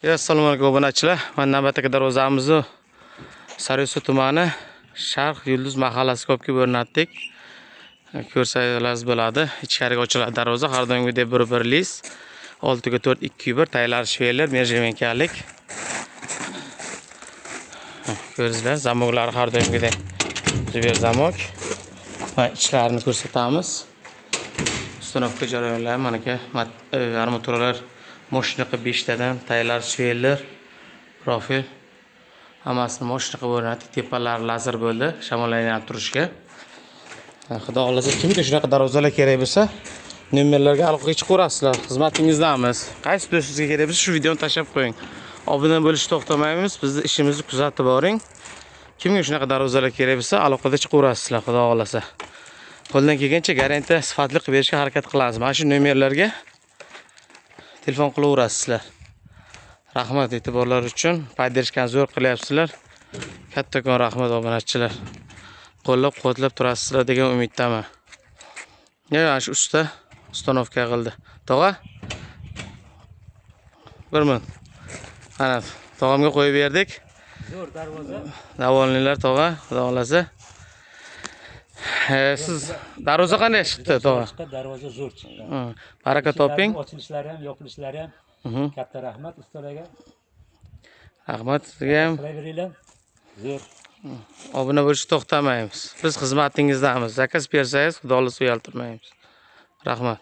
Assalomu alaykum obunachilar. Mana navbatdagi darvozamizni Sariysuv tumani Sharq Yulduz mahallasiga olib kelib o'rnatdik. Ko'rsangiz bo'ladi. Ichkariga ochiladi darvoza. Har doimgidek bir lis. 6x4 2x1 taylar shveler mejamenkalik. Ko'ringizlar, zamoklari har doimgidek ziber zamok. Va ichlarini ko'rsatamiz. Uстановка jarayonlari mana ki armaturalar moshinaga 5 tadan taylar shveler profil hammasini moshinaga o'rnatdik. Tepalari lazer bo'ldi, shamollanib turishga. Xudo xolasa kimga shunaqa darvozalar kerak bo'lsa, nomerlarga aloqaga chiqaverasizlar. Xizmatingizdamiz. Qaysi do'stingizga kerak bo'lsa shu videoni tashlab qo'ying. Obuna bo'lishni to'xtamaymiz. Bizni ishimizni kuzatib boring. Kimga shunaqa darvozalar kerak bo'lsa, aloqaga chiqaverasizlar, xudo xolasa. Qo'ldan kelgancha garantiya sifatli qilib berishga harakat qilamiz. Mana shu nomerlarga telefon qilaverasizlar. Rahmat e'tiborlar uchun. Poddershkani zo'r qilyapsizlar. Kattakon rahmat obunachilar. Qo'llab-quvvatlab turasizlar degan umiddaman. Yana shu usta ustanovka qildi. Tog'a? 1 minut. Mana tog'amga qo'yib berdik. Zo'r darvoza. Davolinglar tog'a, xudo xolasa. Siz darvoza qanday chiqdi tog'a? Darvoza zo'r chiqdi. Baraka toping. Ochilishlari ham, yopilishlari ham katta rahmat ustalarga. Rahmat sizga ham. Qilaveringlar. Zo'r. Obuna bo'lishni to'xtamaymiz. Biz xizmatingizdamiz. Zakaz bersangiz, xudo xolasa uyaltirmaymiz. Rahmat.